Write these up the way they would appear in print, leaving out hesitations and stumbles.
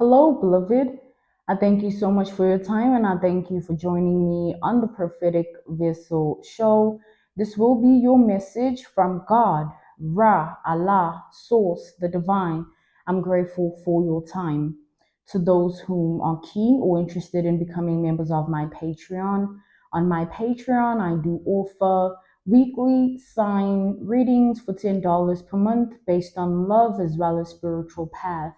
Hello, beloved. I thank you so much for your time and I thank you for joining me on the Prophetic Vessel Show. This will be your message from God, Ra, Allah, Source, the Divine. I'm grateful for your time. To those whom are keen or interested in becoming members of my Patreon, on my Patreon, I do offer weekly sign readings for $10 per month based on love as well as spiritual path.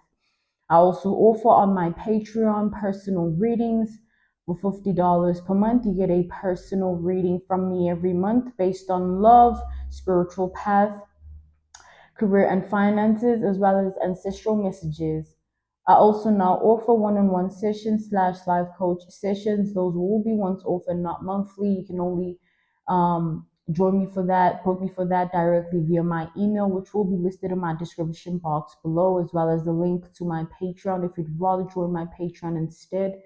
I also offer on my Patreon personal readings for $50 per month. You get a personal reading from me every month based on love, spiritual path, career and finances, as well as ancestral messages. I also now offer one-on-one sessions slash life coach sessions. Those will be once off and not monthly. You can only join me for that, book me for that directly via my email, which will be listed in my description box below, as well as the link to my Patreon if you'd rather join my Patreon instead.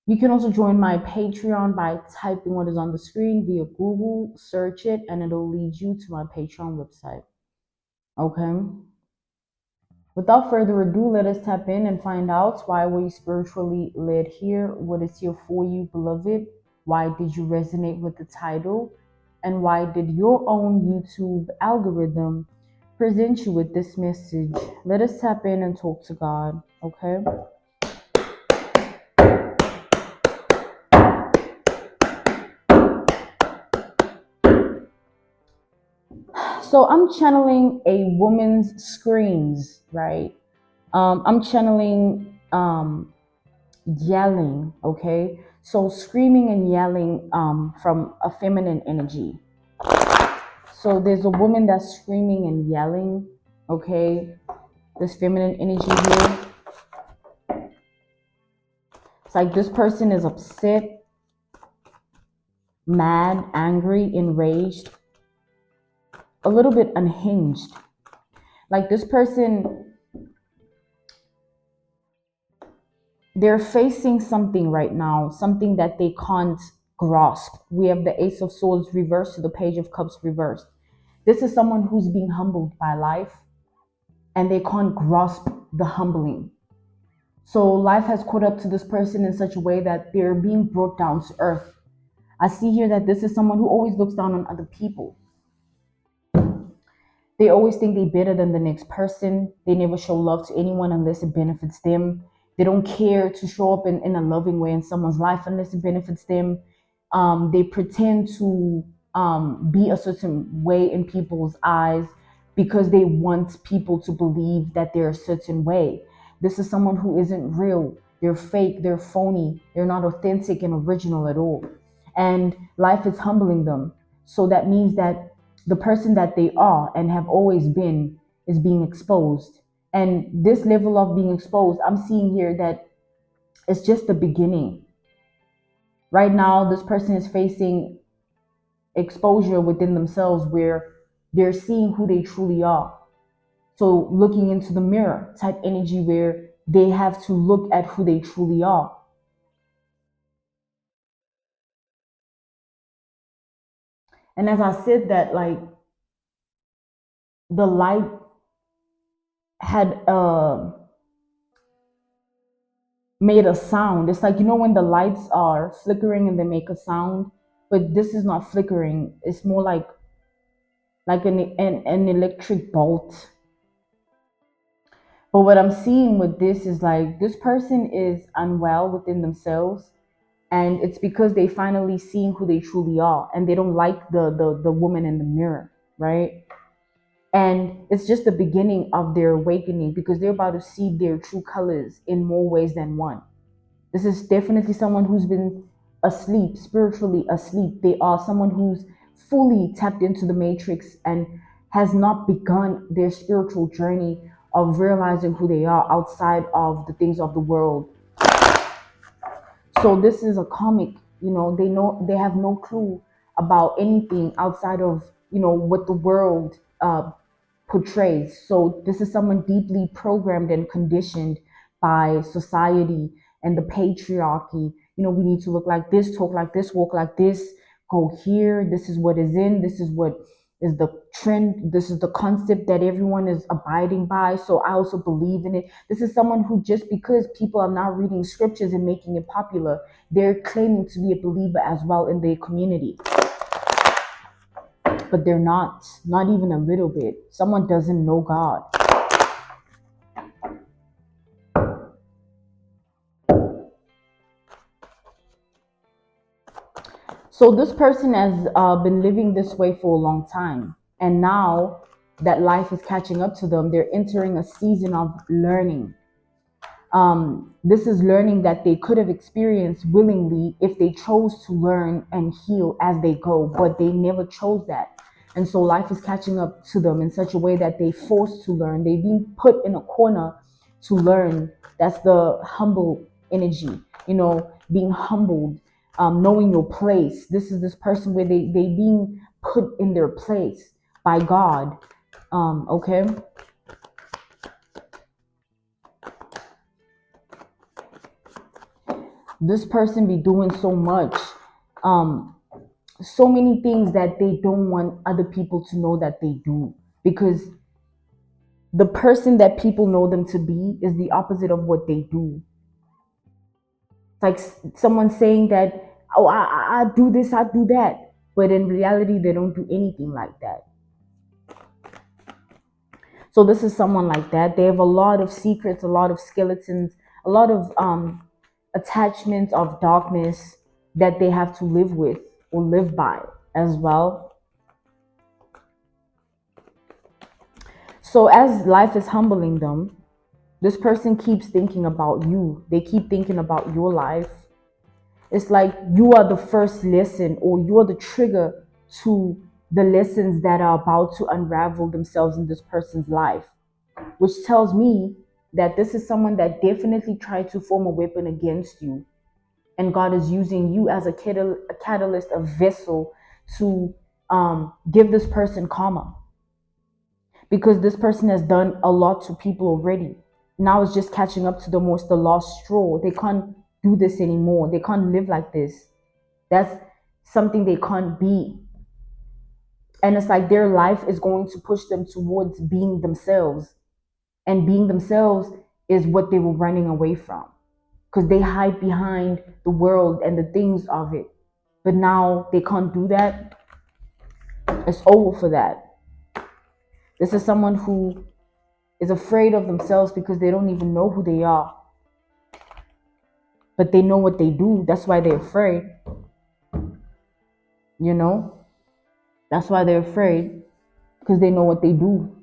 You can also join my Patreon by typing what is on the screen via Google, search it, and it'll lead you to my Patreon website. Okay. Without further ado, let us tap in and find out why were you spiritually led here? What is here for you, beloved? Why did you resonate with the title? And why did your own YouTube algorithm present you with this message? Let us tap in and talk to God, okay? So I'm channeling a woman's screams, right? I'm channeling yelling, okay? So screaming and yelling from a feminine energy. So there's a woman that's screaming and yelling, okay? This feminine energy here. It's like this person is upset, mad, angry, enraged, a little bit unhinged. Like this person, they're facing something right now, something that they can't grasp. We have the Ace of Swords reversed to the Page of Cups reversed. This is someone who's being humbled by life and they can't grasp the humbling. So life has caught up to this person in such a way that they're being brought down to earth. I see here that this is someone who always looks down on other people. They always think they're better than the next person. They never show love to anyone unless it benefits them. They don't care to show up in a loving way in someone's life unless it benefits them. They pretend to be a certain way in people's eyes because they want people to believe that they're a certain way. This is someone who isn't real. They're fake, they're phony, they're not authentic and original at all. And life is humbling them. So that means that the person that they are and have always been is being exposed. And this level of being exposed, I'm seeing here that it's just the beginning. Right now, this person is facing exposure within themselves where they're seeing who they truly are. So looking into the mirror type energy where they have to look at who they truly are. And as I said that, like the light had made a sound. It's like, you know, when the lights are flickering and they make a sound, but this is not flickering. It's more like an electric bolt. But what I'm seeing with this is like this person is unwell within themselves, and it's because they finally seeing who they truly are, and they don't like the woman in the mirror, right? And it's just the beginning of their awakening because they're about to see their true colors in more ways than one. This is definitely someone who's been asleep, spiritually asleep. They are someone who's fully tapped into the matrix and has not begun their spiritual journey of realizing who they are outside of the things of the world. So this is a comic, they have no clue about anything outside of, what the world portrays. So this is someone deeply programmed and conditioned by society and the patriarchy. We need to look like this, talk like this, walk like this, go here. This is what is in. This is what is the trend. This is the concept that everyone is abiding by. So I also believe in it. This is someone who, just because people are now reading scriptures and making it popular, they're claiming to be a believer as well in their community. But they're not even a little bit. Someone doesn't know God. So this person has been living this way for a long time. And now that life is catching up to them, they're entering a season of learning. This is learning that they could have experienced willingly if they chose to learn and heal as they go, but they never chose that. And so life is catching up to them in such a way that they forced to learn. They're being put in a corner to learn. That's the humble energy, being humbled, knowing your place. This is this person where they being put in their place by God. Okay. This person be doing so much, so many things that they don't want other people to know that they do, because the person that people know them to be is the opposite of what they do. It's like someone saying that, oh, I do this, I do that, but in reality they don't do anything like that. So this is someone like that. They have a lot of secrets, a lot of skeletons, a lot of attachments of darkness that they have to live with or live by as well. So as life is humbling them, this person keeps thinking about you. They keep thinking about your life. It's like you are the first lesson, or you're the trigger to the lessons that are about to unravel themselves in this person's life, which tells me that this is someone that definitely tried to form a weapon against you. And God is using you as a catalyst, a vessel to give this person karma, because this person has done a lot to people already. Now it's just catching up to them. What's the last straw? They can't do this anymore. They can't live like this. That's something they can't be. And it's like their life is going to push them towards being themselves. And being themselves is what they were running away from, because they hide behind the world and the things of it. But now they can't do that. It's over for that. This is someone who is afraid of themselves because they don't even know who they are. But they know what they do. That's why they're afraid. That's why they're afraid, because they know what they do.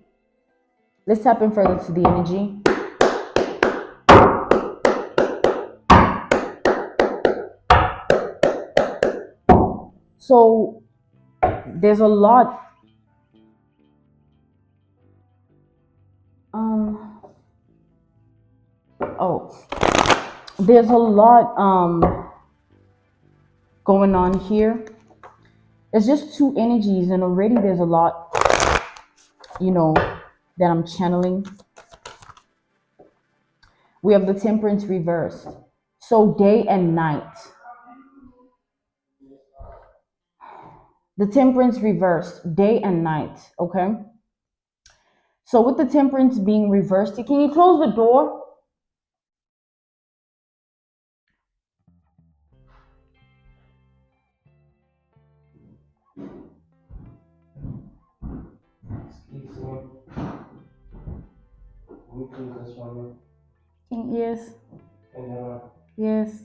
Let's tap in further to the energy. So there's a lot. There's a lot going on here. It's just two energies, and already there's a lot, that I'm channeling. We have the Temperance reversed. So day and night. The Temperance reversed, day and night, okay? So with the Temperance being reversed, can you close the door? Yes. Yes.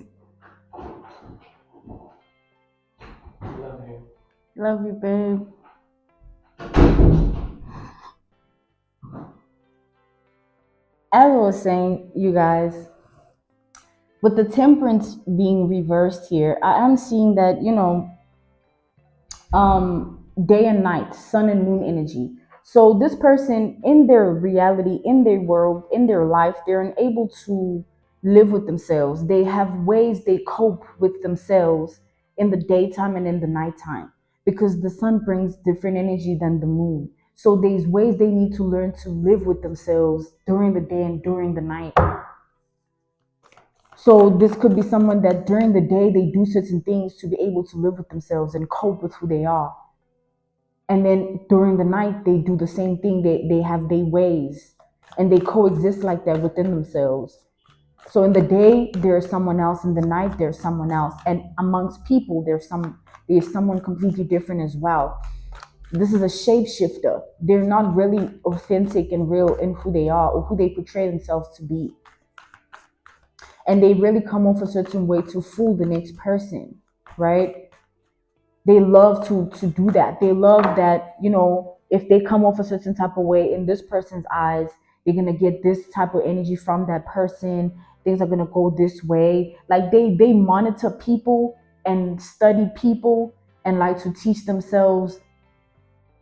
Love you, babe. As I was saying, you guys, with the Temperance being reversed here, I am seeing that, day and night, sun and moon energy. So this person, in their reality, in their world, in their life, they're unable to live with themselves. They have ways they cope with themselves in the daytime and in the nighttime, because the sun brings different energy than the moon. So there's ways they need to learn to live with themselves during the day and during the night. So this could be someone that during the day they do certain things to be able to live with themselves and cope with who they are. And then during the night, they do the same thing. They have their ways, and they coexist like that within themselves. So in the day, there's someone else. In the night, there's someone else. And amongst people, there's someone completely different as well. This is a shapeshifter. They're not really authentic and real in who they are or who they portray themselves to be. And they really come off a certain way to fool the next person, right? They love to do that. They love that, if they come off a certain type of way in this person's eyes, they're gonna get this type of energy from that person. Things are gonna go this way. Like they monitor people and study people and like to teach themselves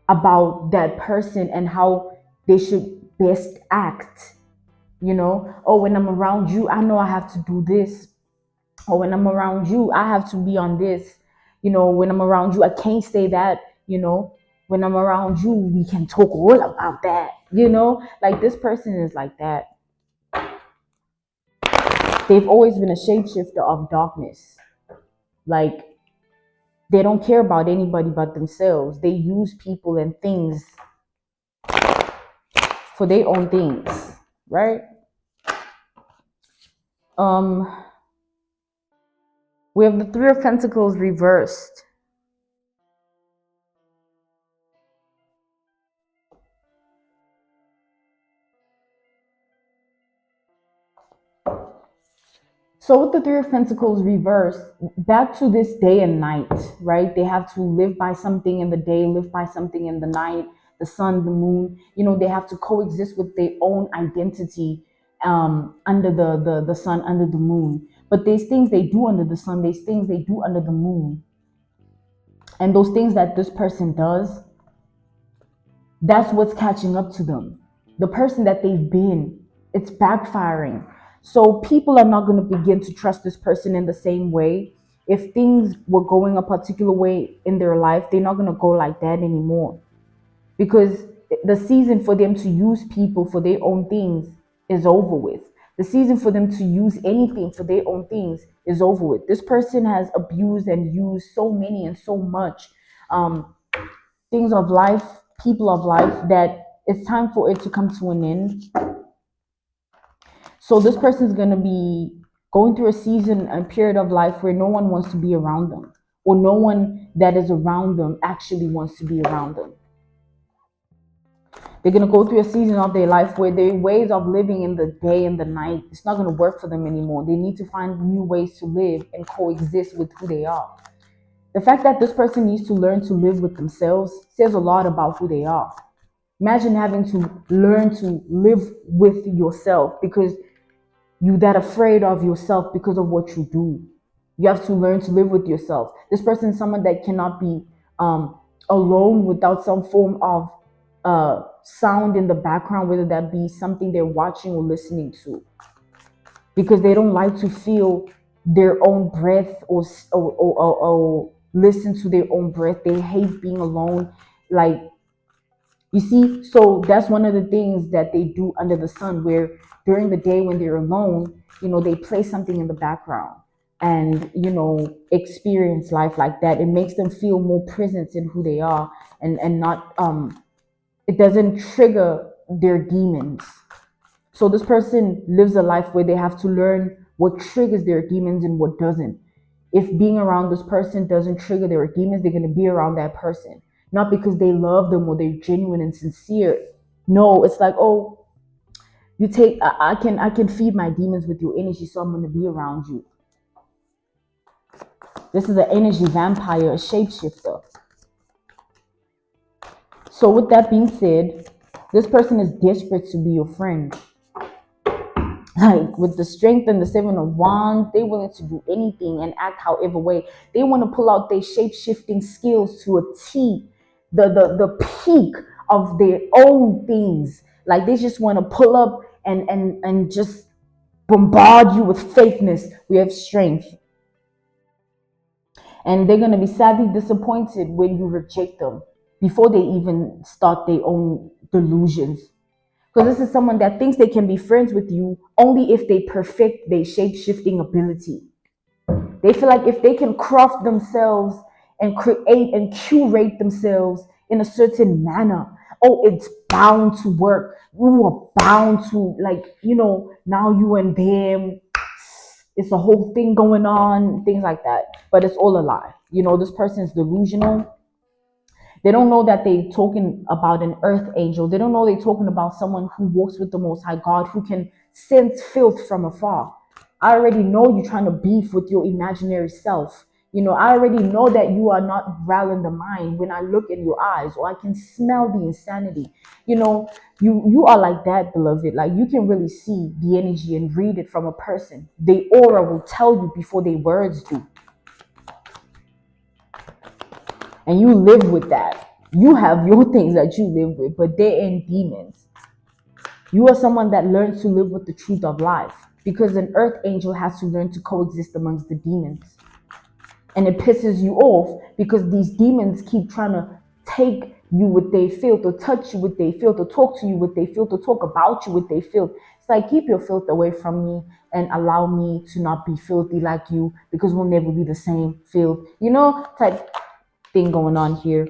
about that person and how they should best act. Oh, when I'm around you, I know I have to do this. Or when I'm around you, I have to be on this. When I'm around you, I can't say that. When I'm around you, we can talk all about that. Like this person is like that. They've always been a shapeshifter of darkness. Like they don't care about anybody but themselves. They use people and things for their own things, right? Um, we have the Three of Pentacles reversed. So with the Three of Pentacles reversed, back to this day and night, right? They have to live by something in the day, live by something in the night, the sun, the moon. They have to coexist with their own identity under the sun, under the moon. But there's things they do under the sun, there's things they do under the moon. And those things that this person does, that's what's catching up to them. The person that they've been, it's backfiring. So people are not going to begin to trust this person in the same way. If things were going a particular way in their life, they're not going to go like that anymore. Because the season for them to use people for their own things is over with. The season for them to use anything for their own things is over with. This person has abused and used so many and so much things of life, people of life, that it's time for it to come to an end. So this person is going to be going through a season, a period of life where no one wants to be around them, or no one that is around them actually wants to be around them. They're going to go through a season of their life where their ways of living in the day and the night, it's not going to work for them anymore. They need to find new ways to live and coexist with who they are. The fact that this person needs to learn to live with themselves says a lot about who they are. Imagine having to learn to live with yourself because you're that afraid of yourself because of what you do. You have to learn to live with yourself. This person is someone that cannot be alone without some form of sound in the background, whether that be something they're watching or listening to, because they don't like to feel their own breath or listen to their own breath. They hate being alone. Like, you see, so that's one of the things that they do under the sun, where during the day when they're alone, they play something in the background and, experience life like that. It makes them feel more present in who they are, and not, it doesn't trigger their demons. So this person lives a life where they have to learn what triggers their demons and what doesn't. If being around this person doesn't trigger their demons, they're going to be around that person. Not because they love them or they're genuine and sincere. No, it's like, oh, you take, I can feed my demons with your energy, so I'm going to be around you. This is an energy vampire, a shapeshifter. So with that being said, this person is desperate to be your friend. Like, with the strength and the Seven of Wands, they're willing to do anything and act however way. They want to pull out their shape-shifting skills to a T, the peak of their own things. Like, they just want to pull up and just bombard you with fakeness. We have strength. And they're going to be sadly disappointed when you reject them before they even start their own delusions. Because this is someone that thinks they can be friends with you only if they perfect their shape-shifting ability. They feel like if they can craft themselves and create and curate themselves in a certain manner. Oh, it's bound to work. You are bound to, like, now you and them, it's a whole thing going on, things like that. But it's all a lie. This person is delusional. They don't know that they talking about an earth angel. They don't know they talking about someone who walks with the Most High God, who can sense filth from afar. I already know you're trying to beef with your imaginary self. I already know that you are not rallying the mind when I look in your eyes, or I can smell the insanity. You are like that, beloved. Like, you can really see the energy and read it from a person. The aura will tell you before their words do. And you live with that. You have your things that you live with, but they're in demons. You are someone that learns to live with the truth of life, because an earth angel has to learn to coexist amongst the demons. And it pisses you off because these demons keep trying to take you with their filth, or touch you with their filth, or talk to you with their filth, or talk about you with their filth. It's like, keep your filth away from me and allow me to not be filthy like you, because we'll never be the same filth. Type thing going on here.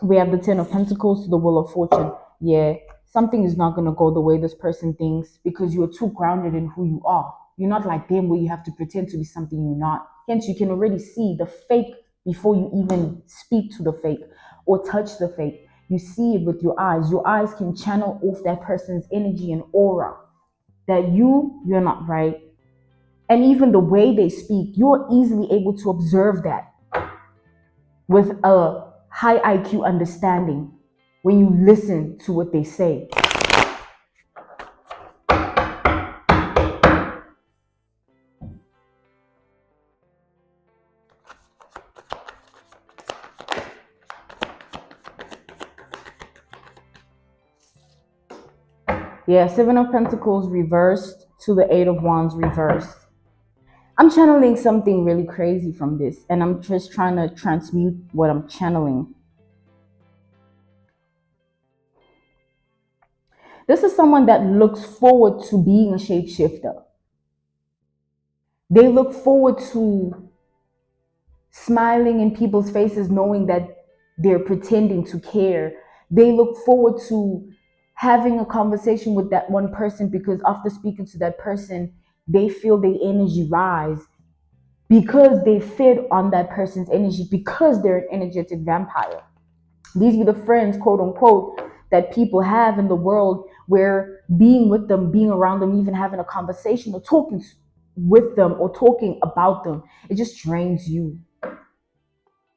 We have the Ten of Pentacles to the Wheel of Fortune. Yeah, something is not going to go the way this person thinks, because you are too grounded in who you are. You're not like them, where you have to pretend to be something you're not. Hence, you can already see the fake before you even speak to the fake or touch the fake. You see it with your eyes. Your eyes can channel off that person's energy and aura, that you're not right. And even the way they speak, you're easily able to observe that with a high IQ understanding when you listen to what they say. Yeah, Seven of Pentacles reversed to the Eight of Wands reversed. I'm channeling something really crazy from this, and I'm just trying to transmute what I'm channeling. This is someone that looks forward to being a shapeshifter. They look forward to smiling in people's faces, knowing that they're pretending to care. They look forward to having a conversation with that one person, because after speaking to that person, they feel their energy rise, because they fed on that person's energy, because they're an energetic vampire. These are the friends, quote unquote, that people have in the world, where being with them, being around them, even having a conversation or talking with them or talking about them, it just drains you.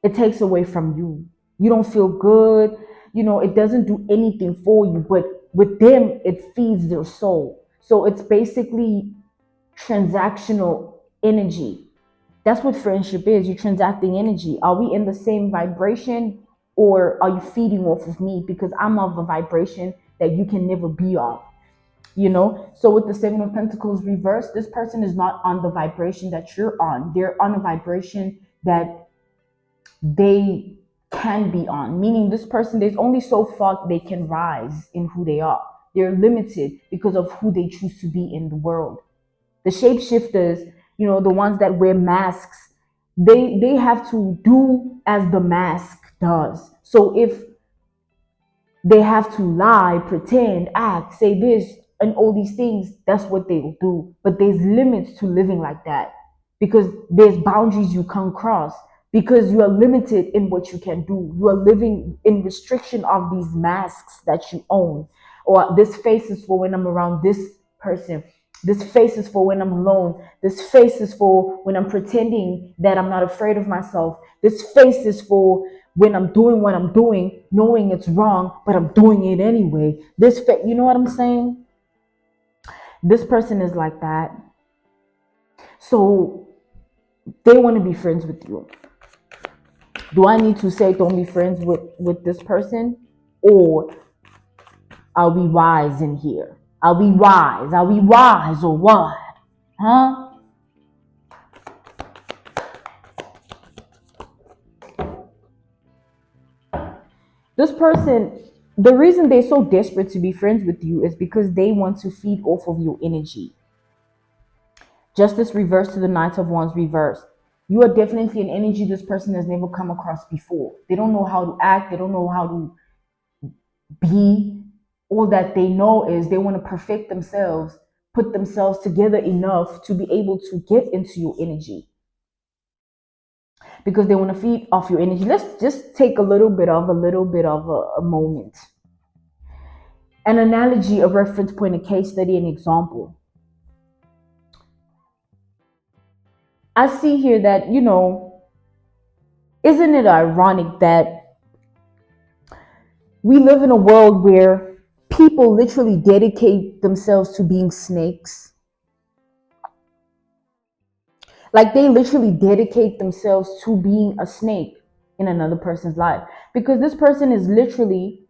It takes away from you. You don't feel good. It doesn't do anything for you, but with them, it feeds their soul. So it's basically transactional energy. That's what friendship is. You're transacting energy. Are we in the same vibration, or are you feeding off of me? Because I'm of a vibration that you can never be of. So with the Seven of Pentacles reversed, this person is not on the vibration that you're on. They're on a vibration that they can be on, meaning this person, there's only so far they can rise in who they are. They're limited because of who they choose to be in the world. The shapeshifters, the ones that wear masks, they have to do as the mask does. So if they have to lie, pretend, act, say this, and all these things, that's what they'll do. But there's limits to living like that, because there's boundaries you can't cross, because you are limited in what you can do. You are living in restriction of these masks that you own. Or this face is for when I'm around this person. This face is for when I'm alone. This face is for when I'm pretending that I'm not afraid of myself. This face is for when I'm doing what I'm doing, knowing it's wrong, but I'm doing it anyway. You know what I'm saying? This person is like that. So they want to be friends with you. Do I need to say don't be friends with this person? Or are we wise in here? Are we wise? Are we wise or what? Huh? This person, the reason they're so desperate to be friends with you is because they want to feed off of your energy. Justice reversed to the Knight of Wands reversed. You are definitely an energy this person has never come across before. They don't know how to act, they don't know how to be. All that they know is they want to perfect themselves, put themselves together enough to be able to get into your energy because they want to feed off your energy. Let's just take a little bit of a moment. An analogy, a reference point, a case study, an example. I see here that, isn't it ironic that we live in a world where people literally dedicate themselves to being snakes? Like they literally dedicate themselves to being a snake in another person's life because this person is literally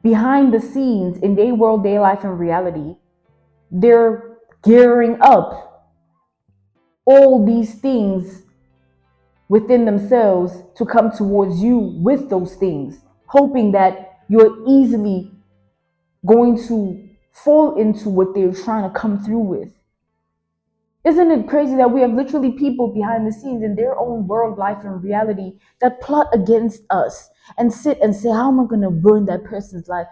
behind the scenes in their world, their life, and reality. They're gearing up all these things within themselves to come towards you with those things, hoping that you're easily going to fall into what they're trying to come through with. Isn't it crazy that we have literally people behind the scenes in their own world, life, and reality that plot against us and sit and say, how am I going to ruin that person's life?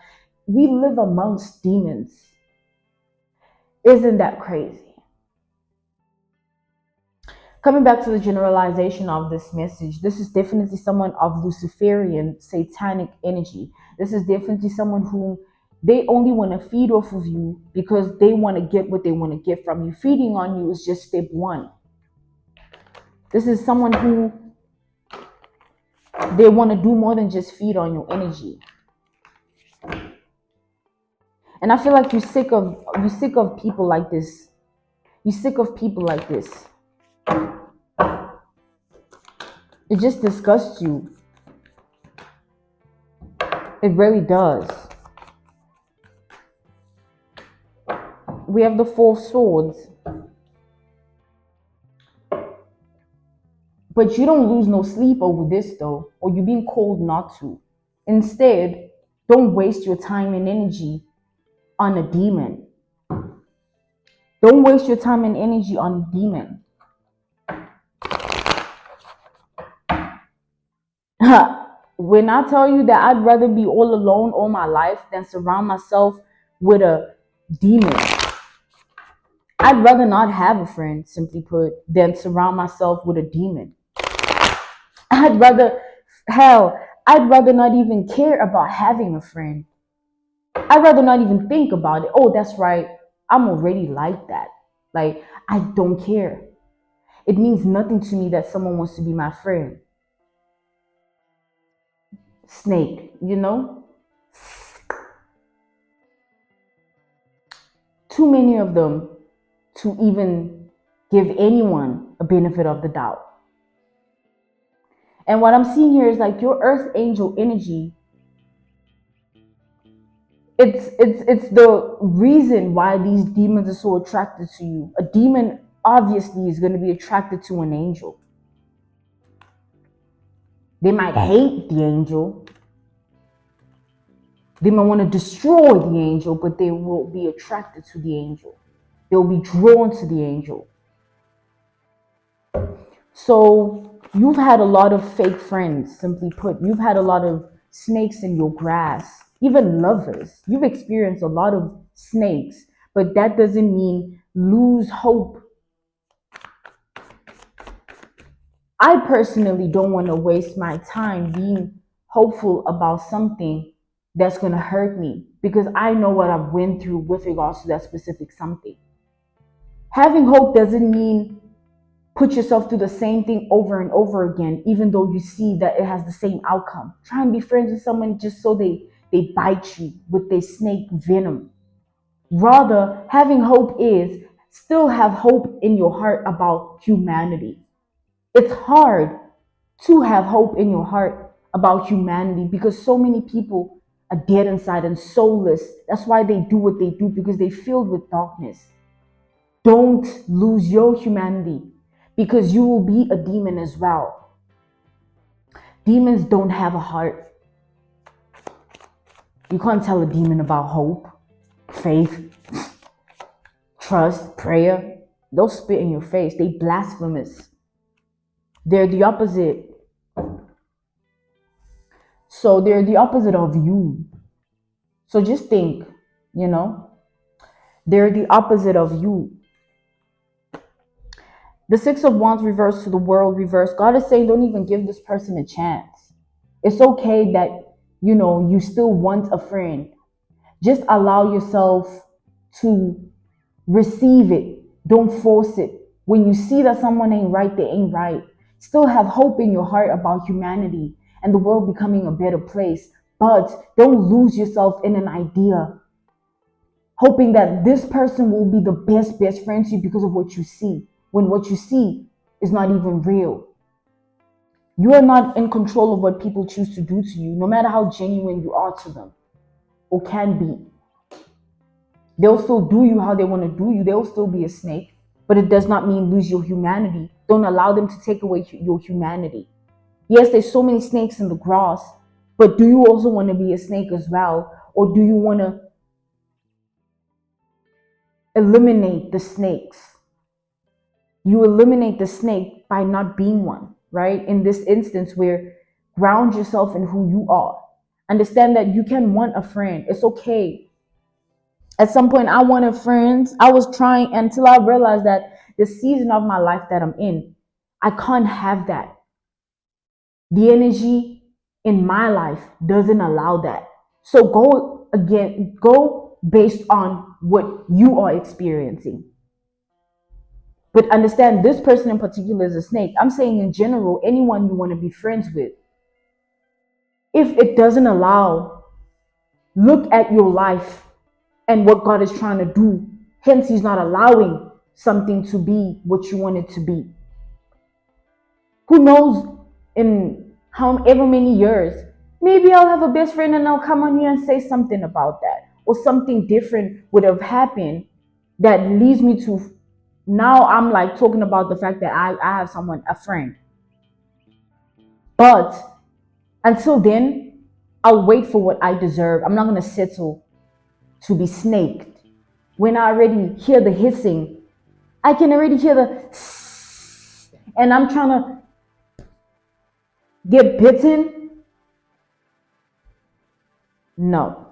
We live amongst demons. Isn't that crazy? Coming back to the generalization of this message, this is definitely someone of Luciferian, satanic energy. This is definitely someone who they only want to feed off of you because they want to get what they want to get from you. Feeding on you is just step one. This is someone who they want to do more than just feed on your energy. And I feel like you're sick of people like this. You're sick of people like this. It just disgusts you. It really does. We have the Four Swords. But you don't lose no sleep over this though, or you're being called not to. Instead, don't waste your time and energy on a demon. Don't waste your time and energy on a demon. When I tell you that I'd rather be all alone all my life than surround myself with a demon. I'd rather not have a friend, simply put, than surround myself with a demon. I'd rather, hell, I'd rather not even care about having a friend. I'd rather not even think about it. Oh, that's right. I'm already like that. Like, I don't care. It means nothing to me that someone wants to be my friend. Snake, Too many of them to even give anyone a benefit of the doubt. And what I'm seeing here is like your earth angel energy. It's the reason why these demons are so attracted to you. A demon obviously is going to be attracted to an angel. They might hate the angel. They might want to destroy the angel, but they will be attracted to the angel. They'll be drawn to the angel. So you've had a lot of fake friends, simply put. You've had a lot of snakes in your grass, even lovers. You've experienced a lot of snakes, but that doesn't mean lose hope. I personally don't want to waste my time being hopeful about something that's going to hurt me because I know what I've went through with regards to that specific something. Having hope doesn't mean put yourself through the same thing over and over again, even though you see that it has the same outcome. Try and be friends with someone just so they bite you with their snake venom. Rather, having hope is still have hope in your heart about humanity. It's hard to have hope in your heart about humanity because so many people are dead inside and soulless. That's why they do what they do because they're filled with darkness. Don't lose your humanity because you will be a demon as well. Demons don't have a heart. You can't tell a demon about hope, faith, trust, prayer. They'll spit in your face. They blasphemous. They're the opposite. So they're the opposite of you. So just think, you know, they're the opposite of you. The Six of Wands reversed to the World reversed. God is saying, don't even give this person a chance. It's okay that, you still want a friend. Just allow yourself to receive it. Don't force it. When you see that someone ain't right, they ain't right. Still have hope in your heart about humanity and the world becoming a better place. But don't lose yourself in an idea, hoping that this person will be the best friend to you because of what you see, when what you see is not even real. You are not in control of what people choose to do to you, no matter how genuine you are to them or can be. They'll still do you how they want to do you. They'll still be a snake, but it does not mean lose your humanity. Don't allow them to take away your humanity. Yes, there's so many snakes in the grass, but do you also want to be a snake as well? Or do you want to eliminate the snakes? You eliminate the snake by not being one, right? In this instance, where ground yourself in who you are. Understand that you can want a friend. It's okay. At some point, I wanted friends. I was trying until I realized that the season of my life that I'm in, I can't have that. The energy in my life doesn't allow that. So go based on what you are experiencing. But understand this person in particular is a snake. I'm saying in general, anyone you want to be friends with. If it doesn't allow, look at your life and what God is trying to do. Hence, He's not allowing something to be what you want it to be. Who knows in however many years, maybe I'll have a best friend and I'll come on here and say something about that. Or something different would have happened that leads me to now I'm like talking about the fact that I have someone, a friend. But until then, I'll wait for what I deserve. I'm not going to settle to be snaked. When I already hear the hissing, I can already hear the and I'm trying to get bitten. No.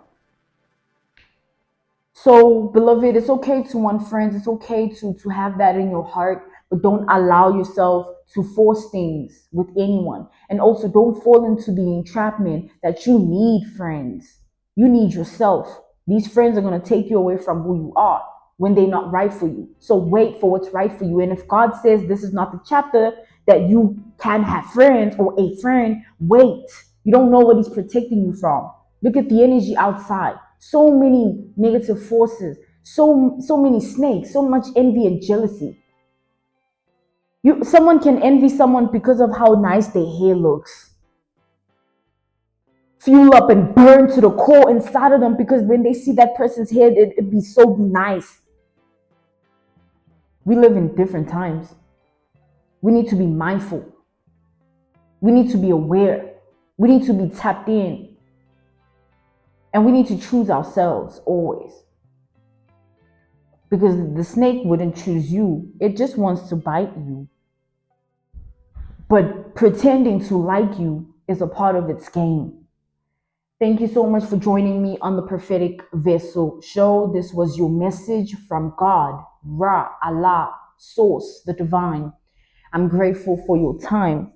So, beloved, it's okay to want friends. It's okay to have that in your heart, but don't allow yourself to force things with anyone. And also, don't fall into the entrapment that you need friends. You need yourself. These friends are going to take you away from who you are when they're not right for you. So, wait for what's right for you. And if God says this is not the chapter that you can have friends or a friend, wait. You don't know what He's protecting you from. Look at the energy outside. So many negative forces, so many snakes, so much envy and jealousy. Someone can envy someone because of how nice their hair looks. Fuel up and burn to the core inside of them because when they see that person's hair, it'd be so nice. We live in different times. We need to be mindful. We need to be aware. We need to be tapped in. And we need to choose ourselves always. Because the snake wouldn't choose you. It just wants to bite you. But pretending to like you is a part of its game. Thank you so much for joining me on the Prophetic Vessel Show. This was your message from God, Ra, Allah, Source, the Divine. I'm grateful for your time.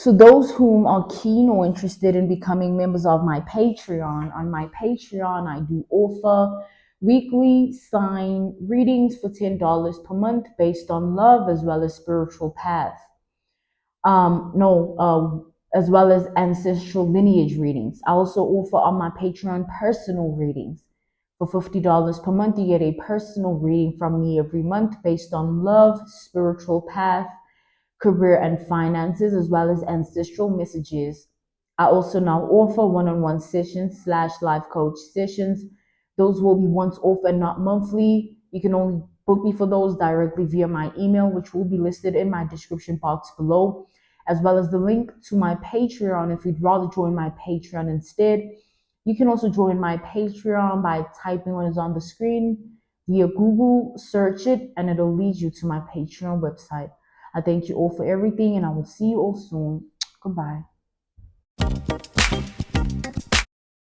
To those whom are keen or interested in becoming members of my Patreon, on my Patreon, I do offer weekly sign readings for $10 per month based on love as well as spiritual path. As well as ancestral lineage readings. I also offer on my Patreon personal readings. For $50 per month, you get a personal reading from me every month based on love, spiritual path, career and finances, as well as ancestral messages. I also now offer one-on-one sessions / life coach sessions. Those will be once off and not monthly. You can only book me for those directly via my email, which will be listed in my description box below, as well as the link to my Patreon if you'd rather join my Patreon instead. You can also join my Patreon by typing what is on the screen via Google, search it, and it'll lead you to my Patreon website. I thank you all for everything, and I will see you all soon. Goodbye.